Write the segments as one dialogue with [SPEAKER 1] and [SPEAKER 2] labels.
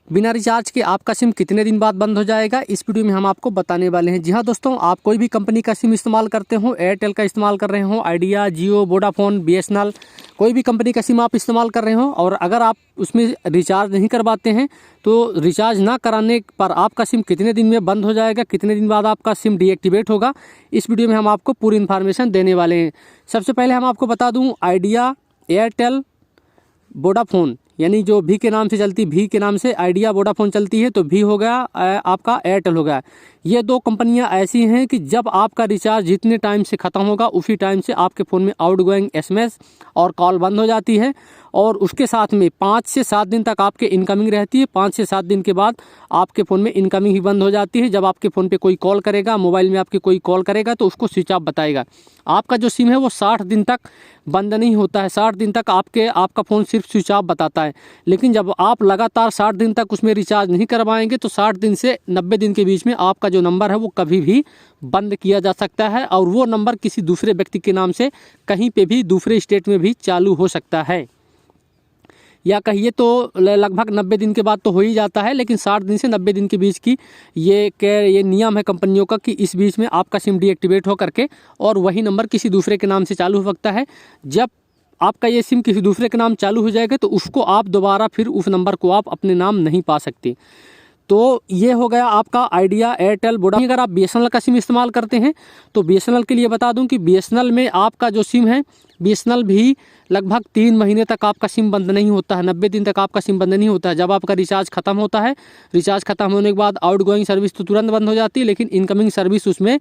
[SPEAKER 1] बिना रिचार्ज के आपका सिम कितने दिन बाद बंद हो जाएगा, इस वीडियो में हम आपको बताने वाले हैं। जी हाँ दोस्तों, आप कोई भी कंपनी का सिम इस्तेमाल करते हो, एयरटेल का इस्तेमाल कर रहे हो, आइडिया, जियो, वोडाफोन, बीएसएनएल, कोई भी कंपनी का सिम आप इस्तेमाल कर रहे हो और अगर आप उसमें रिचार्ज नहीं करवाते हैं तो रिचार्ज ना कराने पर आपका सिम कितने दिन में बंद हो जाएगा, कितने दिन बाद आपका सिम डीएक्टिवेट होगा, इस वीडियो में हम आपको पूरी इन्फॉर्मेशन देने वाले हैं। सबसे पहले हम आपको बता दूँ, आइडिया, एयरटेल, वोडाफोन यानी जो भी के नाम से चलती, भी के नाम से आइडिया वोडाफोन चलती है, तो भी हो गया आपका, एयरटेल हो गया। ये दो कंपनियां ऐसी हैं कि जब आपका रिचार्ज जितने टाइम से ख़त्म होगा उसी टाइम से आपके फ़ोन में आउटगोइंग एसएमएस और कॉल बंद हो जाती है और उसके साथ में 5 से 7 दिन तक आपके इनकमिंग रहती है। 5 से 7 दिन के बाद आपके फ़ोन में इनकमिंग ही बंद हो जाती है। जब आपके फ़ोन पे कोई कॉल करेगा, मोबाइल में आपके कोई कॉल करेगा तो उसको स्विच ऑफ बताएगा। आपका जो सिम है वो 60 दिन तक बंद नहीं होता है, 60 दिन तक आपका फ़ोन सिर्फ स्विच ऑफ बताता है। लेकिन जब आप लगातार 60 दिन तक उसमें रिचार्ज नहीं करवाएंगे तो 60 दिन से 90 दिन के बीच में आपका जो नंबर है वो कभी भी बंद किया जा सकता है और वो नंबर किसी दूसरे व्यक्ति के नाम से कहीं पे भी दूसरे स्टेट में भी चालू हो सकता है, या कहिए तो लगभग 90 दिन के बाद तो हो ही जाता है, लेकिन 60 दिन से 90 दिन के बीच की ये नियम है कंपनियों का कि इस बीच में आपका सिम डीएक्टिवेट हो करके और वही नंबर किसी दूसरे के नाम से चालू हो सकता है। जब आपका ये सिम किसी दूसरे के नाम चालू हो जाएगा तो उसको आप दोबारा फिर उस नंबर को आप अपने नाम नहीं पा सकते। तो ये हो गया आपका आइडिया, एयरटेल, वोडाफोन। अगर आप बीएसएनएल का सिम इस्तेमाल करते हैं तो बीएसएनएल के लिए बता दूं कि बीएसएनएल में आपका जो सिम है, बीएसएनएल भी लगभग 3 महीने तक आपका सिम बंद नहीं होता है, 90 दिन तक आपका सिम बंद नहीं होता है। जब आपका रिचार्ज खत्म होता है, रिचार्ज खत्म होने के बाद आउटगोइंग सर्विस तो तुरंत बंद हो जाती है, लेकिन इनकमिंग सर्विस उसमें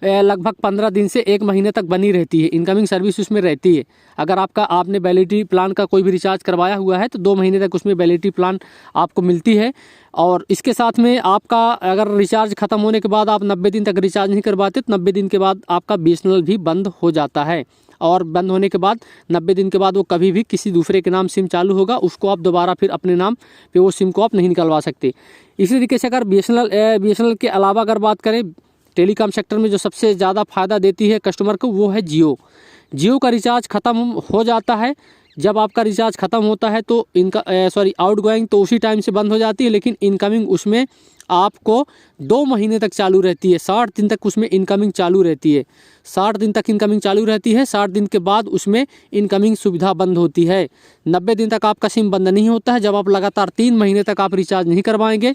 [SPEAKER 1] लगभग 15 दिन से 1 महीने तक बनी रहती है। इनकमिंग सर्विस उसमें रहती है। अगर आपने वैलिडिटी प्लान का कोई भी रिचार्ज करवाया हुआ है तो 2 महीने तक उसमें वैलिडिटी प्लान आपको मिलती है। और इसके साथ में आपका अगर रिचार्ज खत्म होने के बाद आप 90 दिन तक रिचार्ज नहीं करवाते तो 90 दिन के बाद आपका बीएसएनएल भी बंद हो जाता है और बंद होने के बाद 90 दिन के बाद वो कभी भी किसी दूसरे के नाम सिम चालू होगा, उसको आप दोबारा फिर अपने नाम पे वो सिम को आप नहीं निकलवा सकते। इसी तरीके से अगर बीएसएनएल के अलावा अगर बात करें, टेलीकॉम सेक्टर में जो सबसे ज़्यादा फ़ायदा देती है कस्टमर को वो है जियो। जियो का रिचार्ज ख़त्म हो जाता है। जब आपका रिचार्ज ख़त्म होता है तो आउटगोइंग तो उसी टाइम से बंद हो जाती है, लेकिन इनकमिंग उसमें आपको 2 महीने तक चालू रहती है। 60 दिन तक उसमें इनकमिंग चालू रहती है। 60 दिन तक इनकमिंग चालू रहती है। 60 दिन के बाद उसमें इनकमिंग सुविधा बंद होती है। 90 दिन तक आपका सिम बंद नहीं होता है। जब आप लगातार 3 महीने तक आप रिचार्ज नहीं करवाएंगे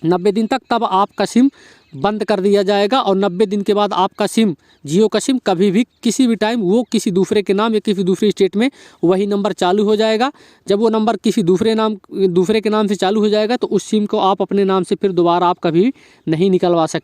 [SPEAKER 1] 90 दिन तक, तब आपका सिम बंद कर दिया जाएगा और 90 दिन के बाद आपका सिम, जियो का सिम, कभी भी किसी भी टाइम वो किसी दूसरे के नाम या किसी दूसरी स्टेट में वही नंबर चालू हो जाएगा। जब वो नंबर किसी दूसरे के नाम से चालू हो जाएगा तो उस सिम को आप अपने नाम से फिर दोबारा आप कभी नहीं निकलवा सकते।